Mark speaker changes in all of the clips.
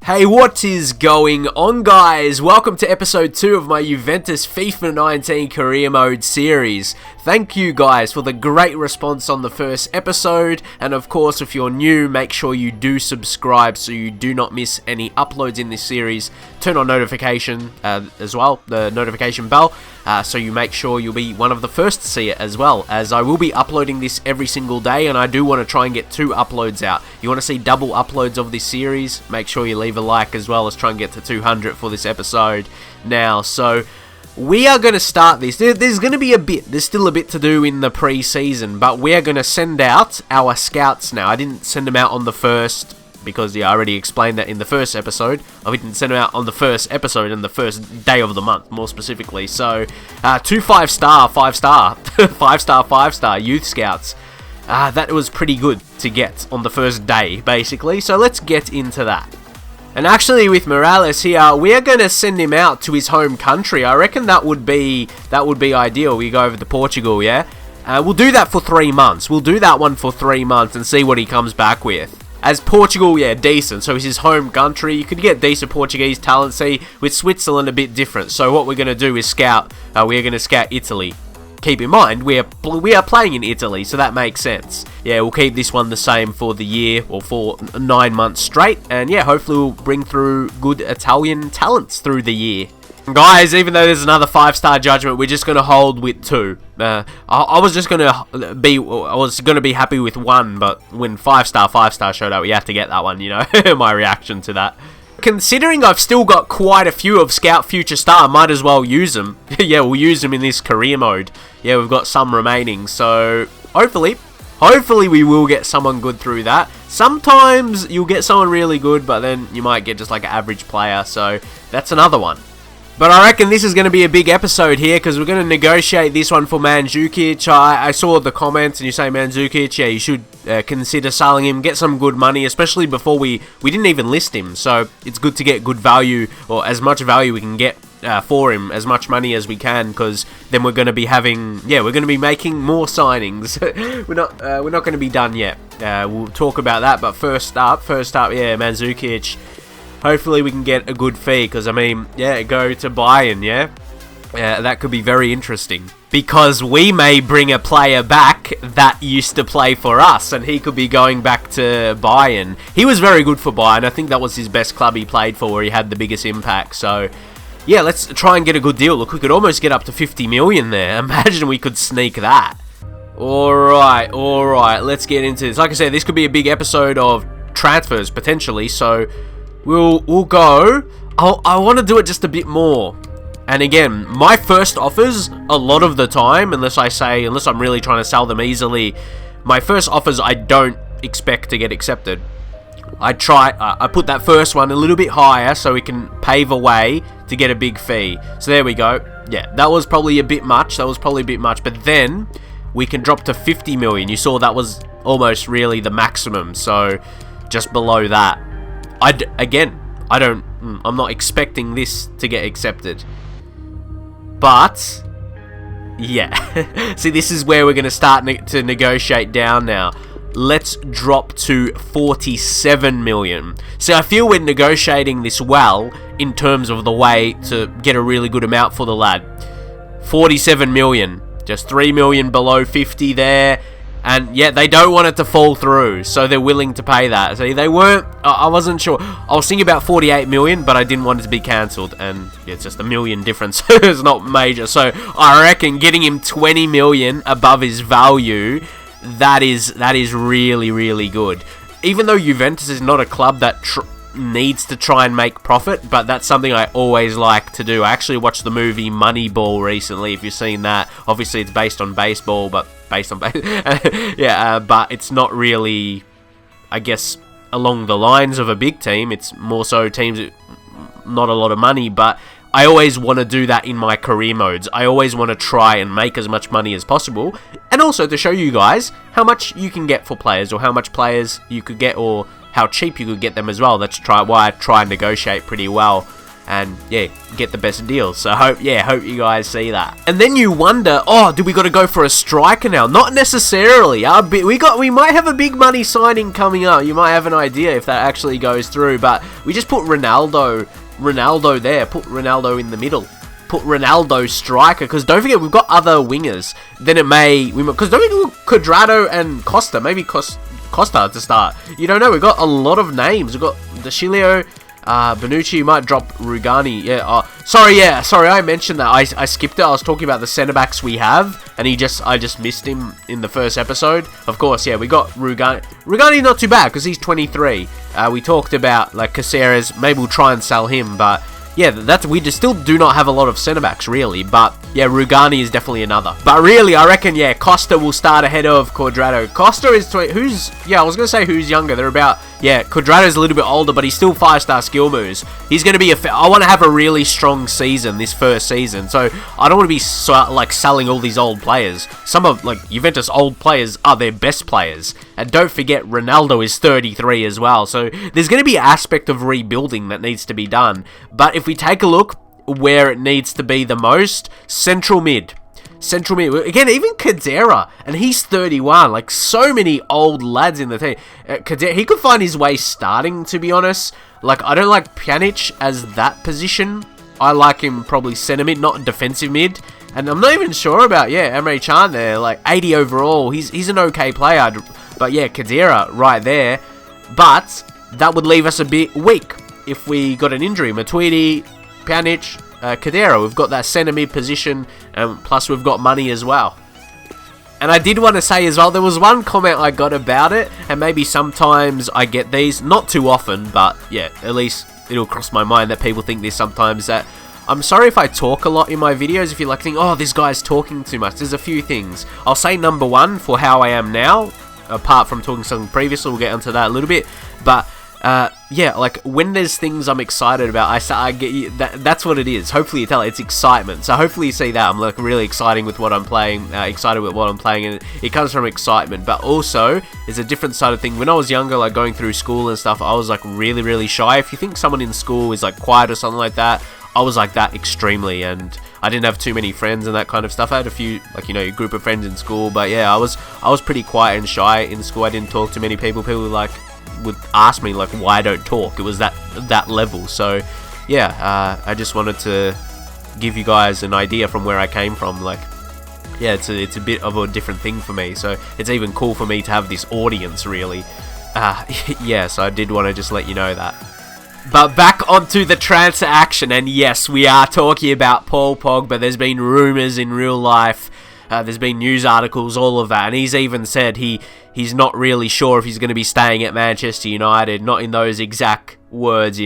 Speaker 1: Hey, what is going on, guys? Welcome to episode 2 of my Juventus FIFA 19 Career Mode series. Thank you guys for the great response on the first episode, and of course if you're new, make sure you do subscribe so you do not miss any uploads in this series. Turn on notification as well, the notification bell, so you make sure you'll be one of the first to see it, as well as I will be uploading this every single day, and I do want to try and get 2 uploads out. You want to see double uploads of this series? Make sure you leave a like, as well as try and get to 200 for this episode now. So we are going to start this. There's going to be there's still a bit to do in the pre-season, but we are going to send out our scouts now. I didn't send them out on the first, because I already explained that in the first episode. I didn't send them out on the first episode and the first day of the month, more specifically. So 2 5-star, 5-star, 5-star, 5-star youth scouts. That was pretty good to get on the first day, basically. So let's get into that. And actually, with Morales here, we are going to send him out to his home country. I reckon that would be ideal. We go over to Portugal, yeah? We'll do that for 3 months. We'll do that one for 3 months and see what he comes back with. As Portugal, yeah, decent. So it's his home country. You could get decent Portuguese talent. See, with Switzerland, a bit different. So what we're going to do is scout. We are going to scout Italy. Keep in mind, we are playing in Italy, so that makes sense. Yeah, we'll keep this one the same for the year, or for 9 months straight, and yeah, hopefully we'll bring through good Italian talents through the year. Guys, even though there's another 5-star judgment, we're just gonna hold with 2. I was gonna be happy with 1, but when 5-star showed up, we had to get that one. You know, my reaction to that. Considering I've still got quite a few of Scout Future Star, might as well use them. Yeah, we'll use them in this career mode. Yeah, we've got some remaining, so hopefully we will get someone good through that. Sometimes you'll get someone really good, but then you might get just like an average player, so that's another one. But I reckon this is going to be a big episode here, because we're going to negotiate this one for Mandzukic. I saw the comments, and you say Mandzukic, yeah, you should consider selling him, get some good money, especially before we didn't even list him. So it's good to get good value, or as much value we can get for him, as much money as we can, because then we're going to be we're going to be making more signings. we're not going to be done yet. We'll talk about that, but first up, yeah, Mandzukic. Hopefully we can get a good fee, because, I mean, yeah, go to Bayern, yeah? That could be very interesting. Because we may bring a player back that used to play for us, and he could be going back to Bayern. He was very good for Bayern. I think that was his best club he played for, where he had the biggest impact. So, yeah, let's try and get a good deal. Look, we could almost get up to 50 million there. Imagine we could sneak that. Alright, let's get into this. Like I said, this could be a big episode of transfers, potentially, so We'll go. I want to do it just a bit more. And again, my first offers, a lot of the time, unless I'm really trying to sell them easily, my first offers I don't expect to get accepted. I put that first one a little bit higher so we can pave a way to get a big fee. So there we go. Yeah, that was probably a bit much. But then we can drop to 50 million. You saw that was almost really the maximum. So just below that. I'm not expecting this to get accepted. But, yeah. See, this is where we're going to start to negotiate down now. Let's drop to 47 million. See, I feel we're negotiating this well in terms of the way to get a really good amount for the lad. 47 million. Just 3 million below 50 there. And yeah, they don't want it to fall through, so they're willing to pay that. See, they weren't, I wasn't sure. I was thinking about 48 million, but I didn't want it to be cancelled. And yeah, it's just a million difference. It's not major. So I reckon getting him 20 million above his value, that is really, really good. Even though Juventus is not a club that needs to try and make profit, but that's something I always like to do. I actually watched the movie Moneyball recently, if you've seen that. Obviously it's based on baseball, but yeah, but it's not really, I guess, along the lines of a big team. It's more so teams with not a lot of money, but I always want to do that in my career modes. I always want to try and make as much money as possible, and also to show you guys how much you can get for players, or how much players you could get, or how cheap you could get them as well. That's why I try and negotiate pretty well. and yeah, get the best deal. So hope you guys see that. And then you wonder, oh, do we got to go for a striker now? Not necessarily. We might have a big money signing coming up. You might have an idea if that actually goes through, but we just put Ronaldo there. Put Ronaldo in the middle. Put Ronaldo striker, because don't forget we've got other wingers. Then because don't forget Cuadrado and Costa. Maybe Costa to start. You don't know. We've got a lot of names. We've got Deschilio. Bonucci might drop Rugani. Sorry, I mentioned that. I skipped it. I was talking about the centre backs we have, and I just missed him in the first episode. Of course, yeah, we got Rugani. Rugani not too bad because he's 23. We talked about like Caceres. Maybe we'll try and sell him, but yeah, we just still do not have a lot of centre backs really. But yeah, Rugani is definitely another. But really, I reckon Costa will start ahead of Cuadrado. Costa is I was gonna say who's younger. They're about Cuadrado's a little bit older, but he's still 5-star skill moves. He's gonna be I want to have a really strong season this first season, so I don't want to be selling all these old players. Some of Juventus old players are their best players, and don't forget Ronaldo is 33 as well. So there's gonna be an aspect of rebuilding that needs to be done. But if we take a look where it needs to be the most, central mid. Again, even Kadera, and he's 31. Like, so many old lads in the team. Kadera, he could find his way starting, to be honest. Like, I don't like Pjanic as that position. I like him probably centre mid, not defensive mid. And I'm not even sure about, Emre Can there. Like, 80 overall. He's an okay player. But yeah, Kadera right there. But that would leave us a bit weak if we got an injury. Matuidi, Pjanic, Kadera, we've got that centre mid position, and plus we've got money as well. And I did want to say as well, there was one comment I got about it, and maybe sometimes I get these, not too often, but yeah, at least it'll cross my mind that people think this sometimes, that I'm sorry if I talk a lot in my videos, if you think, oh, this guy's talking too much. There's a few things. I'll say number one for how I am now, apart from talking something previously, we'll get into that a little bit, but when there's things I'm excited about, I get that's what it is. Hopefully you tell it's excitement. So hopefully you see that I'm really excited with what I'm playing, and it comes from excitement. But also, there's a different side of thing. When I was younger, going through school and stuff, I was really, really shy. If you think someone in school is quiet or something like that, I was like that extremely, and I didn't have too many friends and that kind of stuff. I had a few, a group of friends in school, but yeah, I was pretty quiet and shy in school. I didn't talk to many people. People would ask me why I don't talk. It was that level. So yeah, I just wanted to give you guys an idea from where I came from. It's a bit of a different thing for me, so it's even cool for me to have this audience really. So I did want to just let you know that. But back onto the transfer action, and yes, we are talking about Paul Pogba. There's been rumours in real life. There's been news articles, all of that, and he's even said he's not really sure if he's going to be staying at Manchester United. Not in those exact words,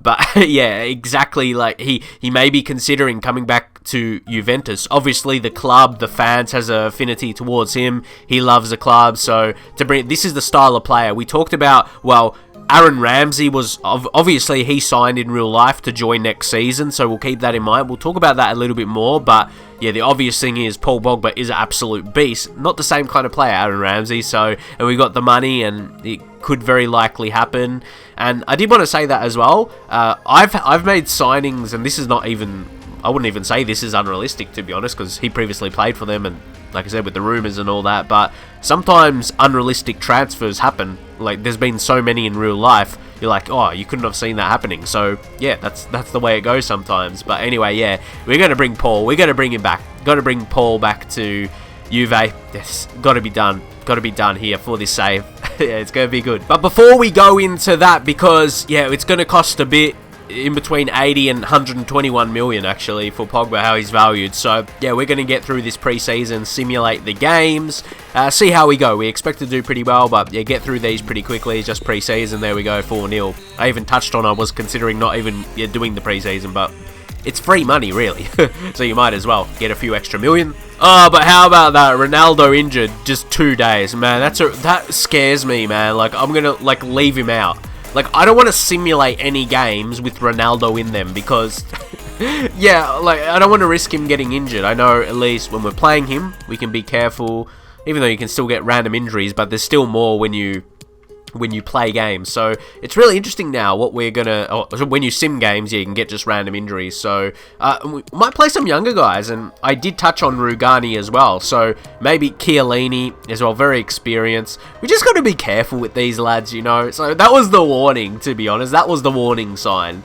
Speaker 1: but yeah, exactly. He may be considering coming back to Juventus. Obviously, the club, the fans, has an affinity towards him. He loves the club, so this is the style of player we talked about. Well, Aaron Ramsey was, obviously he signed in real life to join next season, so we'll keep that in mind. We'll talk about that a little bit more, but yeah, the obvious thing is Paul Pogba is an absolute beast. Not the same kind of player, Aaron Ramsey, and we got the money, and it could very likely happen. And I did want to say that as well. I've made signings, and this is not even, I wouldn't even say this is unrealistic, to be honest, because he previously played for them, and like I said, with the rumours and all that, but sometimes unrealistic transfers happen. There's been so many in real life, you're oh, you couldn't have seen that happening. So yeah, that's the way it goes sometimes. But anyway, yeah, we're going to bring Paul, we're going to bring him back, got to bring Paul back to Juve. Yes, got to be done here for this save. Yeah, it's going to be good. But before we go into that, because yeah, it's going to cost a bit, in between 80 and 121 million actually for Pogba, how he's valued. So yeah, we're going to get through this pre-season, simulate the games, see how we go. We expect to do pretty well, but yeah, get through these pretty quickly. It's just pre-season. There we go, 4-0. I even touched on, I was considering not even doing the pre-season, but it's free money really. So you might as well get a few extra million. Oh, but how about that? Ronaldo injured just 2 days, man. That scares me, man. I'm gonna leave him out. I don't want to simulate any games with Ronaldo in them because, yeah, I don't want to risk him getting injured. I know at least when we're playing him, we can be careful, even though you can still get random injuries, but there's still more when you when you play games. So it's really interesting now what we're gonna, when you sim games, yeah, you can get just random injuries. So we might play some younger guys, and I did touch on Rugani as well. So maybe Chiellini as well, very experienced. We just got to be careful with these lads, you know. So that was the warning, to be honest. That was the warning sign.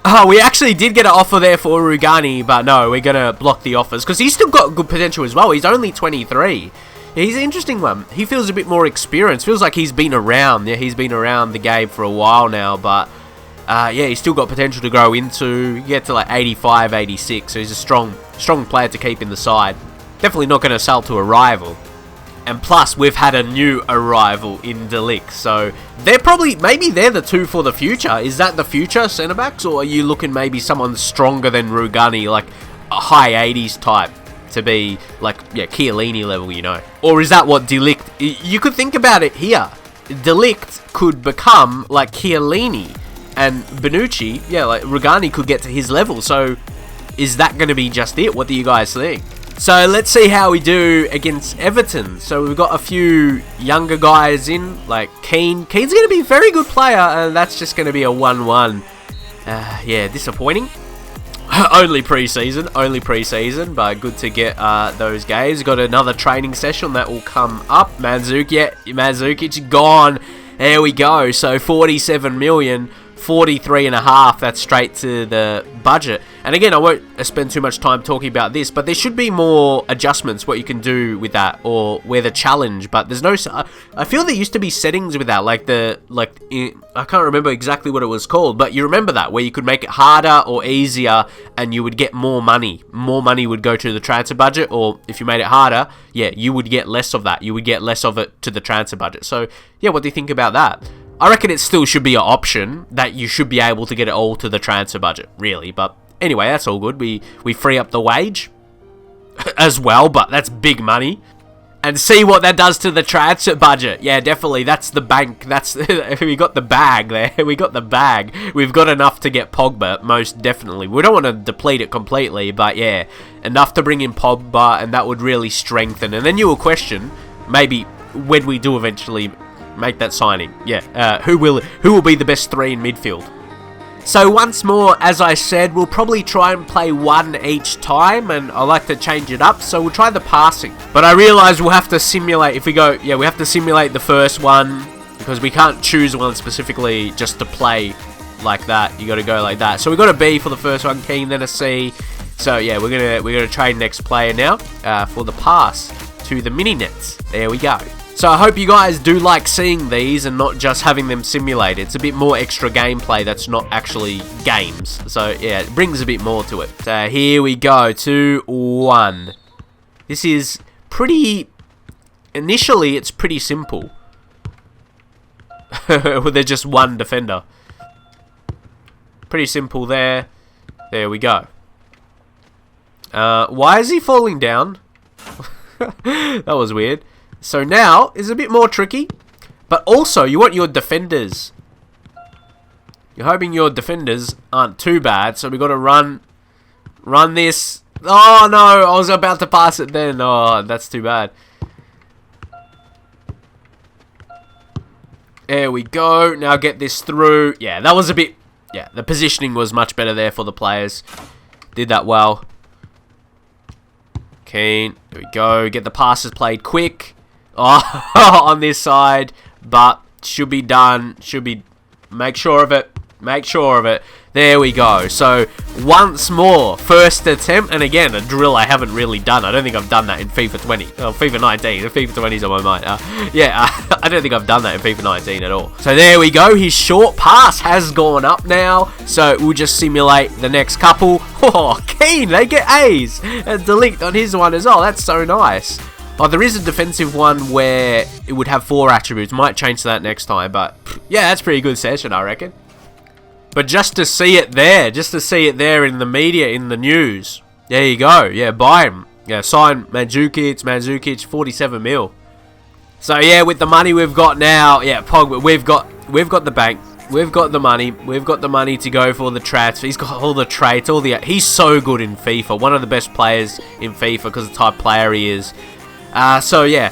Speaker 1: Oh, we actually did get an offer there for Rugani, but no, we're gonna block the offers because he's still got good potential as well. He's only 23. He's an interesting one. He feels a bit more experienced. Feels like he's been around. Yeah, he's been around the game for a while now. But, yeah, he's still got potential to grow into. Get to like 85, 86. So he's a strong player to keep in the side. Definitely not going to sell to a rival. And plus, we've had a new arrival in De Ligt. So they're probably, maybe they're the two for the future. Is that the future centre-backs? Or are you looking maybe someone stronger than Rugani, like a high 80s type? To be like, yeah, Chiellini level, you know. Or is that what De Ligt... You could think about it here. De Ligt could become like Chiellini, and Bonucci, yeah, like Rugani could get to his level. So is that going to be just it? What do you guys think? So let's see how we do against Everton. So we've got a few younger guys in, like Keane. Keane's going to be a very good player, and that's just going to be a 1-1. Yeah, disappointing. Only pre-season, but good to get those games. Got another training session that will come up. Mandzukic gone. There we go. So 47 million, 43.5. That's straight to the budget. And again, I won't spend too much time talking about this, but there should be more adjustments what you can do with that, or where the challenge. But there's no. I feel there used to be settings with that, I can't remember exactly what it was called, but you remember that where you could make it harder or easier, and you would get more money. More money would go to the transfer budget, or if you made it harder, yeah, you would get less of that. You would get less of it to the transfer budget. So yeah, what do you think about that? I reckon it still should be an option that you should be able to get it all to the transfer budget, really. But anyway, that's all good. We free up the wage as well, but that's big money. And see what that does to the transfer budget. Yeah, definitely. That's the bank. That's we got the bag there. We got the bag. We've got enough to get Pogba, most definitely. We don't want to deplete it completely, but yeah, enough to bring in Pogba, and that would really strengthen. And then you will question, maybe when we do eventually make that signing, yeah, who will be the best three in midfield. So once more, as I said, we'll probably try and play one each time, and I like to change it up, so we'll try the passing. But I realise we'll have to simulate, if we go, yeah, we have to simulate the first one, because we can't choose one specifically just to play like that. You got to go like that. So we got a B for the first one, Keane, then a C. So yeah, we're gonna trade next player now for the pass to the mini nets. There we go. So I hope you guys do like seeing these and not just having them simulated. It's a bit more extra gameplay that's not actually games. So yeah, it brings a bit more to it. So here we go, 2-1. This is pretty... Initially, it's pretty simple. There's just one defender. Pretty simple there. There we go. Why is he falling down? That was weird. So now, it's a bit more tricky. But also, you want your defenders. You're hoping your defenders aren't too bad. So we got to run this. Oh no, I was about to pass it then. Oh, that's too bad. There we go. Now get this through. Yeah, that was a bit... Yeah, the positioning was much better there for the players. Did that well. Keane. There we go. Get the passes played quick. Oh, on this side. But should be done. Should be... Make sure of it. Make sure of it. There we go. So, once more, first attempt. And again, a drill I haven't really done. I don't think I've done that in FIFA 20. Oh, FIFA 19. FIFA 20's on my mind. I don't think I've done that in FIFA 19 at all. So, there we go. His short pass has gone up now. So, we'll just simulate the next couple. Oh, Keane. They get A's. And De Ligt on his one as well. That's so nice. Oh, there is a defensive one where it would have 4 attributes. Might change to that next time. But, yeah, that's a pretty good session, I reckon. But just to see it there, in the media, in the news. There you go. Yeah, buy him. Yeah, sign Mandzukic, 47 mil. So yeah, with the money we've got now, yeah, Pogba, we've got the bank, we've got the money to go for the transfer. He's got all the traits, he's so good in FIFA. One of the best players in FIFA because of the type of player he is. So yeah,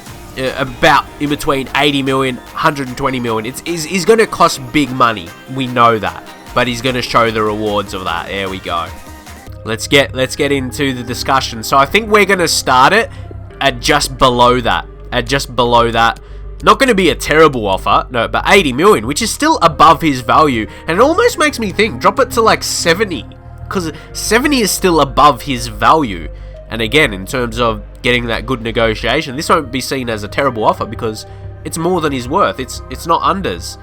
Speaker 1: about in between 80 million, 120 million. He's going to cost big money. We know that. But he's going to show the rewards of that. There we go. Let's get into the discussion. So I think we're going to start it at just below that. Not going to be a terrible offer, no, but 80 million, which is still above his value. And it almost makes me think, drop it to like 70. Because 70 is still above his value. And again, in terms of getting that good negotiation, this won't be seen as a terrible offer because it's more than he's worth. It's not unders.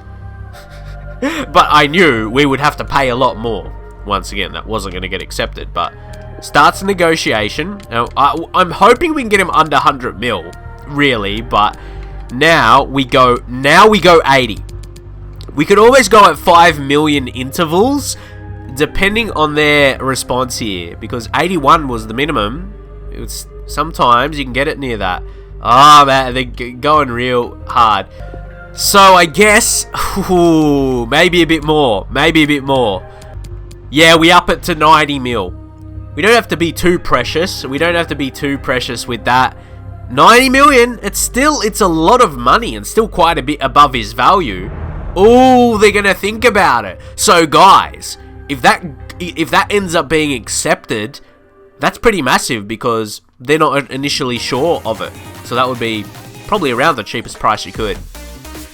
Speaker 1: But I knew we would have to pay a lot more. Once again, that wasn't going to get accepted. But starts negotiation. Now, I'm hoping we can get him under 100 mil, really. But now we go 80. We could always go at 5 million intervals, depending on their response here. Because 81 was the minimum. Sometimes you can get it near that. Oh, man, they're going real hard. So I guess, maybe a bit more. Yeah, we up it to 90 mil. We don't have to be too precious. with that. 90 million, it's a lot of money and still quite a bit above his value. Oh, they're going to think about it. So guys, if that ends up being accepted, that's pretty massive because they're not initially sure of it. So that would be probably around the cheapest price you could.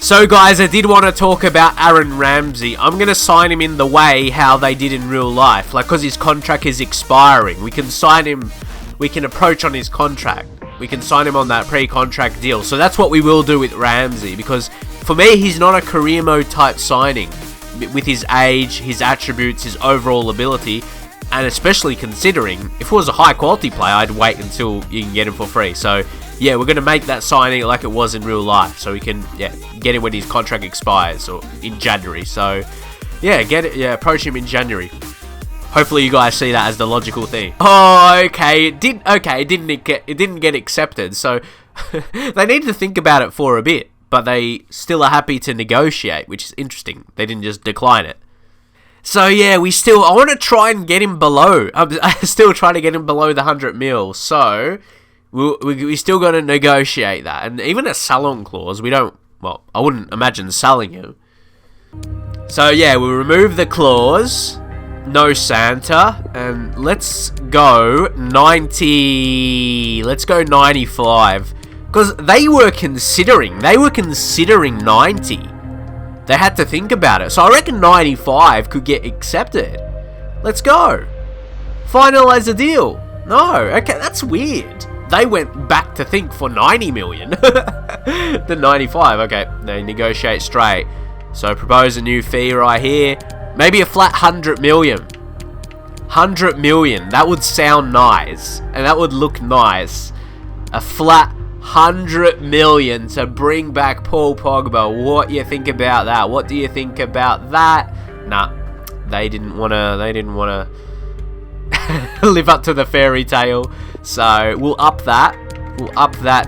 Speaker 1: So guys, I did want to talk about Aaron Ramsey. I'm going to sign him in the way how they did in real life. Like, because his contract is expiring. We can sign him, we can approach on his contract. We can sign him on that pre-contract deal. So that's what we will do with Ramsey. Because for me, he's not a career mode type signing. With his age, his attributes, his overall ability. And especially considering, if it was a high quality player, I'd wait until you can get him for free. So yeah, we're going to make that signing like it was in real life. So we can, get him when his contract expires or in January. So yeah, approach him in January. Hopefully you guys see that as the logical thing. Oh, okay. It didn't get accepted. So they need to think about it for a bit, but they still are happy to negotiate, which is interesting. They didn't just decline it. So yeah, I want to try and get him below. I'm still trying to get him below the 100 mil. So we still got to negotiate that. And even a sell-on clause, I wouldn't imagine selling him. So yeah, we'll remove the clause. No Santa. And let's go 90. Let's go 95. Because they were considering 90. They had to think about it. So I reckon 95 could get accepted. Let's go. Finalize the deal. No. Okay, that's weird. They went back to think for 90 million. The 95. Okay, they negotiate straight. So propose a new fee right here. Maybe a flat 100 million. 100 million. That would sound nice. And that would look nice. A flat 100 million to bring back Paul Pogba. What do you think about that? Nah, they didn't wanna live up to the fairy tale. So we'll up that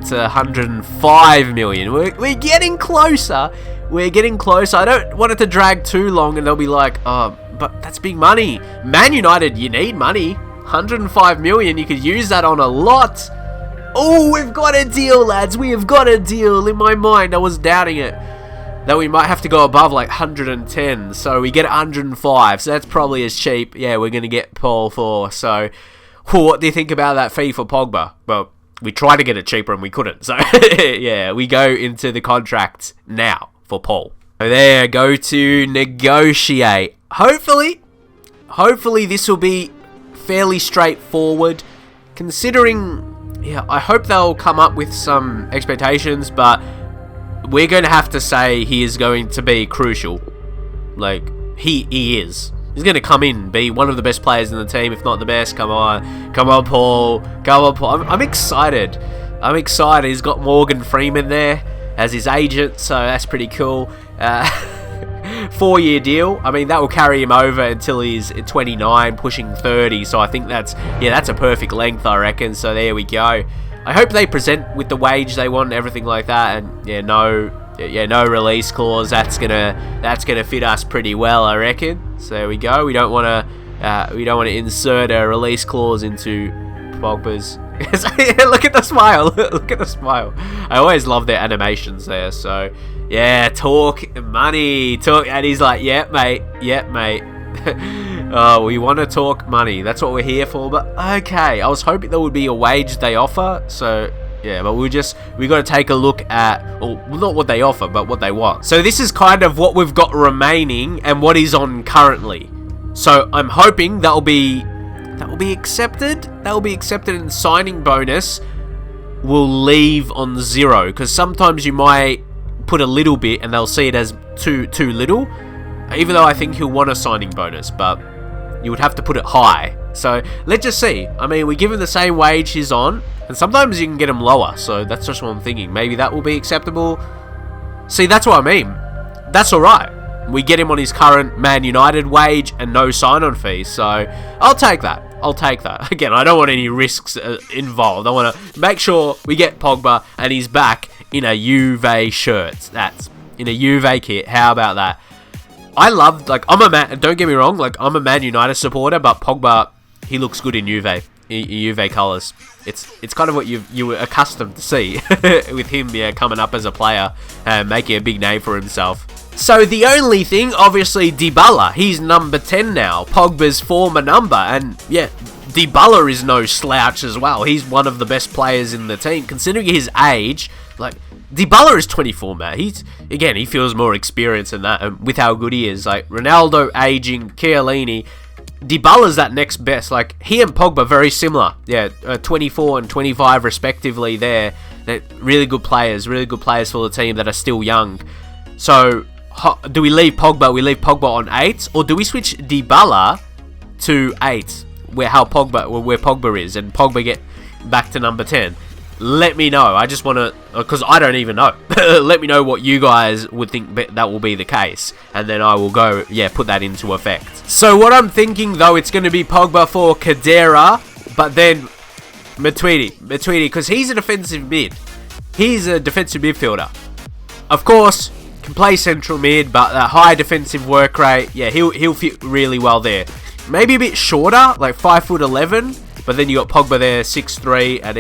Speaker 1: to 105 million. We're getting closer. I don't want it to drag too long and they'll be like, oh, but that's big money. Man United, you need money. 105 million, you could use that on a lot. Oh, we've got a deal, lads. We have got a deal. In my mind, I was doubting it. That we might have to go above like 110. So we get 105. So that's probably as cheap. Yeah, we're going to get Paul for. So what do you think about that fee for Pogba? Well, we tried to get it cheaper and we couldn't. So yeah, we go into the contract now for Paul. So there, go to negotiate. Hopefully this will be fairly straightforward. Considering... yeah, I hope they'll come up with some expectations, but we're going to have to say he is going to be crucial. Like, he is. He's going to come in, be one of the best players in the team, if not the best. Come on, Paul. I'm excited. He's got Morgan Freeman there as his agent, so that's pretty cool. 4-year deal. I mean, that will carry him over until he's 29, pushing 30. So I think that's a perfect length, I reckon. So there we go. I hope they present with the wage they want and everything like that. And no release clause. That's gonna fit us pretty well, I reckon. So there we go. We don't want to insert a release clause into Pogba's Look at the smile. Look at the smile. I always love their animations there. So, yeah, talk money. Talk, and he's like, yeah, mate. Yeah, mate. Oh, we want to talk money. That's what we're here for. But okay, I was hoping there would be a wage they offer. So yeah, but we got to take a look at, well, not what they offer, but what they want. So this is kind of what we've got remaining and what is on currently. So I'm hoping that will be accepted. That will be accepted, and signing bonus will leave on 0, because sometimes you might put a little bit and they'll see it as too little. Even though I think he'll want a signing bonus, but you would have to put it high. So let's just see. I mean, we give him the same wage he's on, and sometimes you can get him lower. So that's just what I'm thinking. Maybe that will be acceptable. See, that's what I mean. That's alright. We get him on his current Man United wage and no sign-on fee. So I'll take that. I'll take that. Again, I don't want any risks involved. I want to make sure we get Pogba and he's back in a Juve shirt. That's in a Juve kit. How about that? I love, like, don't get me wrong, like, I'm a Man United supporter, but Pogba, he looks good in Juve colours. It's kind of what you were accustomed to see with him, yeah, coming up as a player and making a big name for himself. So the only thing, obviously, Dybala, he's number 10 now, Pogba's former number, and yeah, Dybala is no slouch as well. He's one of the best players in the team, considering his age. Like, Dybala is 24, man. He feels more experienced than that, with how good he is. Like, Ronaldo aging, Chiellini, Dybala's that next best. Like, he and Pogba very similar. Yeah, 24 and 25 respectively there. They're really good players for the team that are still young. So, do we leave Pogba? We leave Pogba on 8, or do we switch Dybala to 8, where Pogba is, and Pogba get back to number 10? Let me know. I just want to, because I don't even know. Let me know what you guys would think that will be the case, and then I will go, yeah, put that into effect. So what I'm thinking, though, it's going to be Pogba for Khedira, but then Matuidi, because he's a defensive mid. He's a defensive midfielder. Of course, can play central mid, but that high defensive work rate, yeah, he'll fit really well there. Maybe a bit shorter, like 5'11", but then you got Pogba there, 6'3", and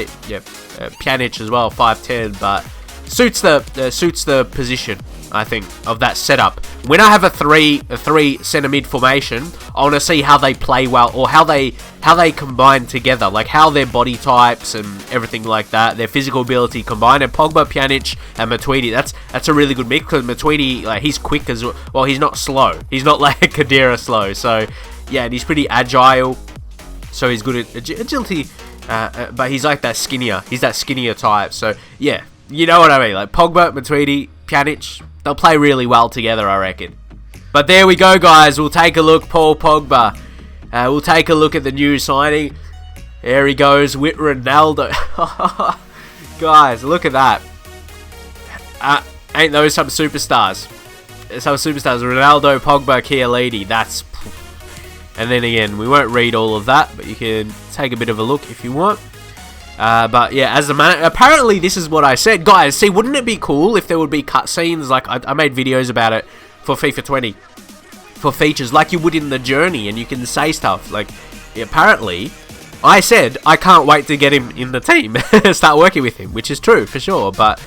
Speaker 1: Pjanic as well, 5'10", but suits the position, I think, of that setup. When I have a three centre mid formation, I want to see how they play well, or how they combine together, like how their body types and everything like that, their physical ability combined. And Pogba, Pjanic, and Matuidi, that's a really good mix, because Matuidi, like, he's quick as well. He's not slow. He's not like Khedira slow. So yeah, and he's pretty agile. So he's good at agility. But he's like that skinnier. He's that skinnier type. So yeah, you know what I mean. Like Pogba, Matuidi, Pjanic, they'll play really well together, I reckon. But there we go, guys. We'll take a look. Paul Pogba. We'll take a look at the new signing. There he goes with Ronaldo. Guys, look at that. Ain't those some superstars? Some superstars. Ronaldo, Pogba, Chiellini. That's... And then again, we won't read all of that, but you can take a bit of a look if you want. But yeah, as the man, apparently this is what I said. Guys, see, wouldn't it be cool if there would be cutscenes? Like, I made videos about it for FIFA 20. For features, like you would in the journey, and you can say stuff. Like, apparently, I said, I can't wait to get him in the team. Start working with him, which is true, for sure. But,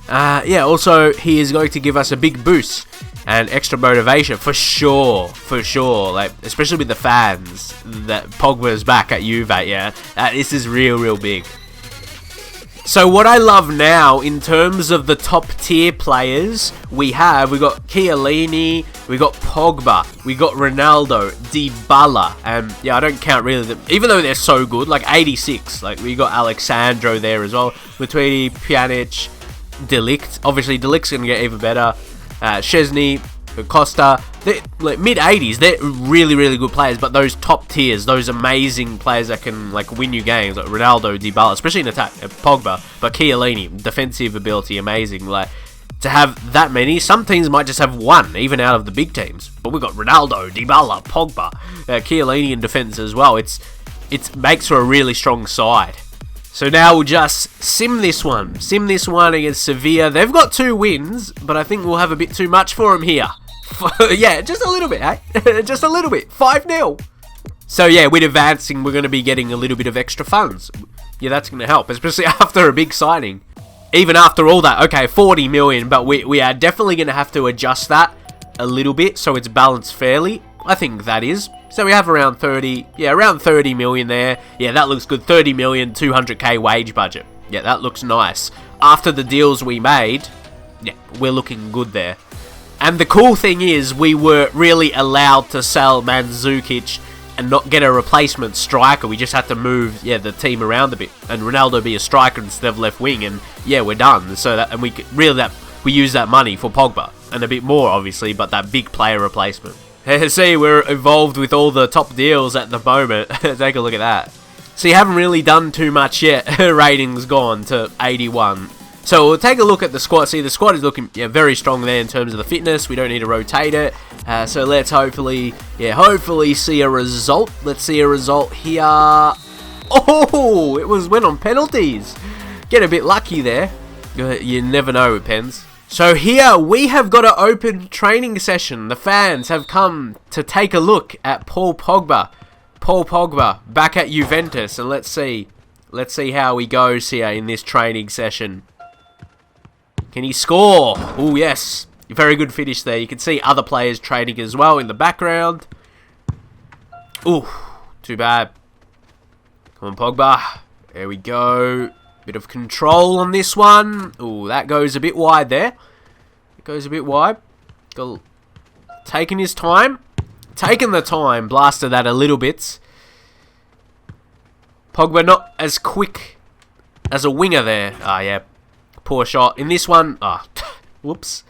Speaker 1: yeah, also, he is going to give us a big boost and extra motivation, for sure, like, especially with the fans, that Pogba's back at Juve, yeah, this is real big. So what I love now, in terms of the top tier players, we got Chiellini, we got Pogba, we got Ronaldo, Dybala, and yeah, I don't count really them, even though they're so good, like 86, like we got Alexandro there as well, Matuidi, Pjanic, De Ligt, obviously De Ligt's going to get even better, Szczesny, Costa, they're like mid-80s, they're really good players, but those top tiers, those amazing players that can like win you games, like Ronaldo, Dybala, especially in attack, Pogba, but Chiellini, defensive ability, amazing. Like, to have that many, some teams might just have one, even out of the big teams, but we've got Ronaldo, Dybala, Pogba, Chiellini in defense as well. It makes for a really strong side. So now we'll just sim this one against Sevilla. They've got 2 wins, but I think we'll have a bit too much for them here. Yeah, just a little bit, eh? Just a little bit. 5-0. So yeah, with advancing, we're going to be getting a little bit of extra funds. yeah, that's going to help, especially after a big signing. Even after all that, okay, 40 million, but we are definitely going to have to adjust that a little bit so it's balanced fairly. I think that is. So we have around 30 million there. Yeah, that looks good. 30 million, 200k wage budget. Yeah, that looks nice. After the deals we made, yeah, we're looking good there. And the cool thing is, we were really allowed to sell Mandzukic and not get a replacement striker. We just had to move, yeah, the team around a bit, and Ronaldo be a striker instead of left wing, and yeah, we're done. So that, and we use that money for Pogba and a bit more, obviously, but that big player replacement. See, we're involved with all the top deals at the moment. Take a look at that. So you haven't really done too much yet. Rating's gone to 81. So we'll take a look at the squad. See, the squad is looking very strong there in terms of the fitness. We don't need to rotate it. So let's hopefully see a result. Let's see a result here. Oh, it went on penalties. Get a bit lucky there. You never know with pens. So here we have got an open training session. The fans have come to take a look at Paul Pogba. Paul Pogba back at Juventus, and let's see how he goes here in this training session. Can he score? Oh, yes. Very good finish there. You can see other players training as well in the background. Ooh, too bad. Come on, Pogba. There we go. Bit of control on this one. Ooh, that goes a bit wide there. It goes a bit wide. Taking his time. Taking the time. Blasted that a little bit. Pogba not as quick as a winger there. Ah, yeah. Poor shot. In this one, whoops.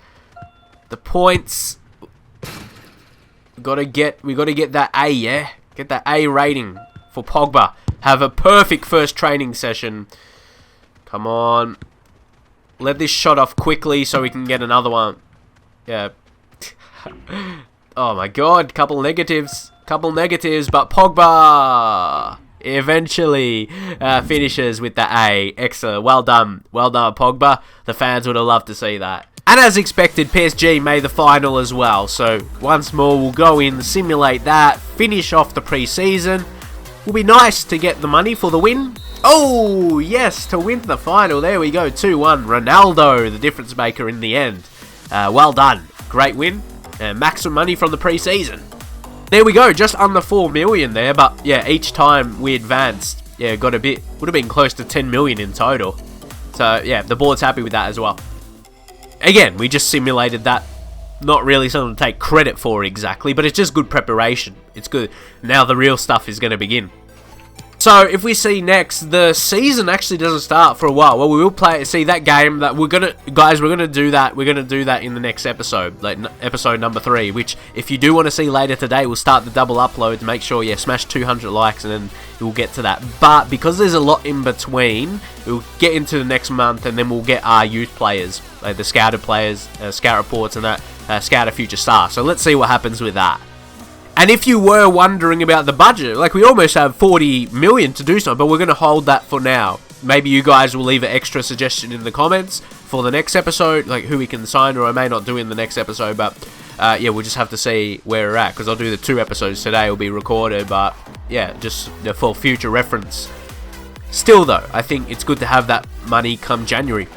Speaker 1: The points. We gotta get that A, yeah? Get that A rating for Pogba. Have a perfect first training session. Come on. Let this shot off quickly so we can get another one. Yeah. Oh my god. Couple negatives. But Pogba eventually finishes with the A. Excellent. Well done. Well done, Pogba. The fans would have loved to see that. And as expected, PSG made the final as well. So once more, we'll go in, simulate that, finish off the pre-season. Will be nice to get the money for the win. Oh, yes, to win the final. There we go, 2-1. Ronaldo, the difference maker in the end. Well done. Great win. Maximum money from the pre-season. There we go, just under 4 million there. But, yeah, each time we advanced, yeah, got a bit, would have been close to 10 million in total. So, yeah, the board's happy with that as well. Again, we just simulated that. Not really something to take credit for exactly, but it's just good preparation. It's good. Now the real stuff is going to begin. So, if we see next, the season actually doesn't start for a while. Well, we will see that game that we're going to do that. We're going to do that in the next episode, like episode number 3, which if you do want to see later today, we'll start the double uploads. Make sure, yeah, smash 200 likes and then we'll get to that. But because there's a lot in between, we'll get into the next month and then we'll get our youth players, like the scouted players, scout reports and that, scout a future star. So let's see what happens with that. And if you were wondering about the budget, like we almost have 40 million to do something, but we're going to hold that for now. Maybe you guys will leave an extra suggestion in the comments for the next episode, like who we can sign, or I may not do in the next episode, but yeah, we'll just have to see where we're at, because I'll do the 2 episodes today, will be recorded, but yeah, just for future reference. Still though, I think it's good to have that money come January.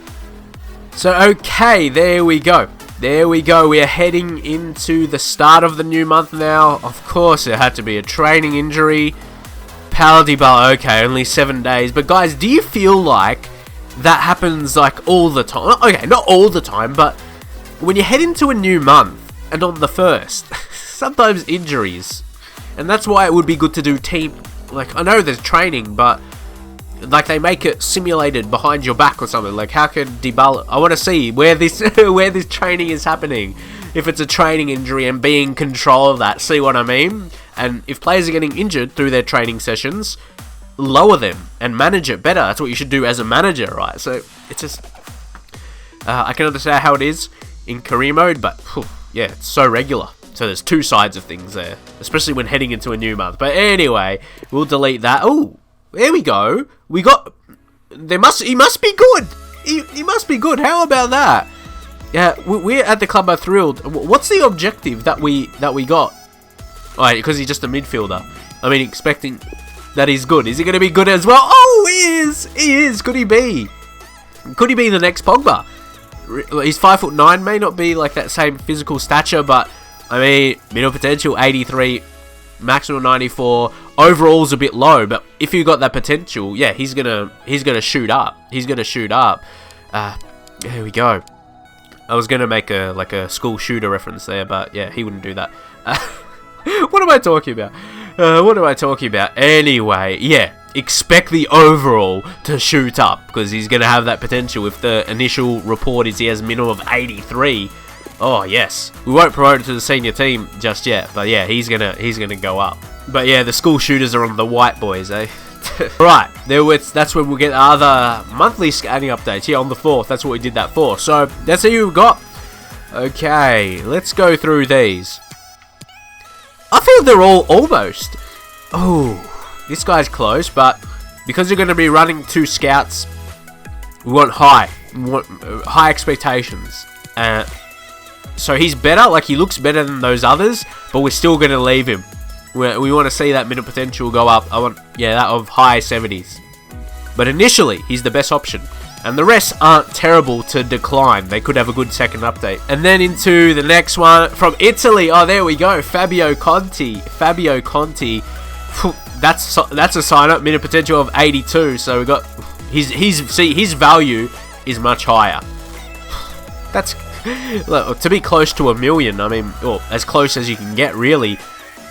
Speaker 1: So okay, there we go. There we go, we are heading into the start of the new month now. Of course, it had to be a training injury. Paulo Dybala, okay, only 7 days. But guys, do you feel like that happens like all the time? Okay, not all the time, but when you head into a new month, and on the 1st, sometimes injuries. And that's why it would be good to do team, like, I know there's training, but like they make it simulated behind your back or something. Like how could Dybala? I want to see where this where this training is happening. If it's a training injury and be in control of that. See what I mean? And if players are getting injured through their training sessions, lower them and manage it better. That's what you should do as a manager, right? So it's just I can understand how it is in career mode, but whew, yeah, it's so regular. So there's 2 sides of things there, especially when heading into a new month. But anyway, we'll delete that. Oh. There we go. We got. He must be good. He must be good. How about that? Yeah, we're at the club are thrilled. What's the objective that we got? Alright, because he's just a midfielder. I mean, expecting. that he's good. Is he going to be good as well? Oh, he is. Could he be? Could he be the next Pogba? He's 5'9", may not be like that same physical stature, but I mean, middle potential 83, maximum 94. Overall's a bit low, but if you got that potential, yeah, he's gonna shoot up. He's gonna shoot up. There we go. I was gonna make a school shooter reference there, but yeah, he wouldn't do that. What am I talking about? What am I talking about? Anyway, yeah, expect the overall to shoot up because he's gonna have that potential. If the initial report is he has a minimum of 83, oh yes, we won't promote him to the senior team just yet, but yeah, he's gonna go up. But yeah, the school shooters are on the white boys, eh? Right, that's when we'll get other monthly scouting updates. Yeah, on the 4th, that's what we did that for. So, that's who we've got. Okay, let's go through these. I feel they're all almost. Oh, this guy's close, but because you're going to be running 2 scouts, we want high expectations. So he's better, like he looks better than those others, but we're still going to leave him. We want to see that middle potential go up. I want, yeah, that of high 70s. But initially, he's the best option. And the rest aren't terrible to decline. They could have a good second update. And then into the next one from Italy. Oh, there we go. Fabio Conti. That's a sign up. Middle potential of 82. So we got his value is much higher. That's to be close to 1 million. I mean, or as close as you can get, really.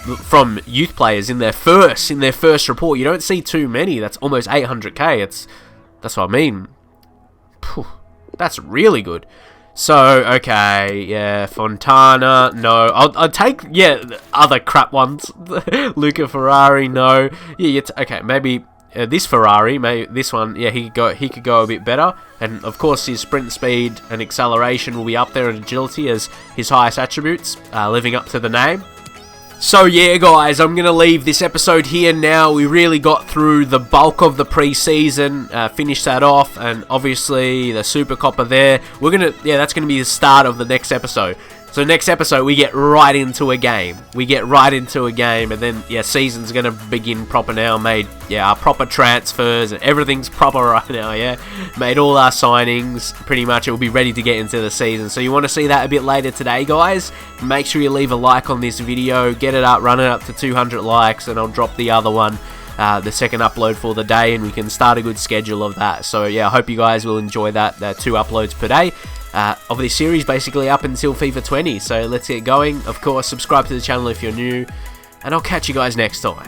Speaker 1: From youth players in their first report. You don't see too many. That's almost 800k. That's what I mean. That's really good. So, okay, yeah, Fontana, no. I'll take, yeah, other crap ones. Luca Ferrari, no. Yeah, okay, maybe this Ferrari, maybe this one, yeah, he could go a bit better. And, of course, his sprint speed and acceleration will be up there, and agility as his highest attributes, living up to the name. So yeah guys, I'm going to leave this episode here now. We really got through the bulk of the pre-season, finished that off, and obviously the Super Copper there. That's going to be the start of the next episode. So next episode, we get right into a game. And then, yeah, season's going to begin proper now. Made, yeah, our proper transfers, and everything's proper right now, yeah. Made all our signings, pretty much. It will be ready to get into the season. So you want to see that a bit later today, guys? Make sure you leave a like on this video. Get it up, run it up to 200 likes, and I'll drop the other one, the second upload for the day, and we can start a good schedule of that. So, yeah, I hope you guys will enjoy that 2 uploads per day. Of this series, basically up until FIFA 20. So let's get going. Of course, subscribe to the channel if you're new, and I'll catch you guys next time.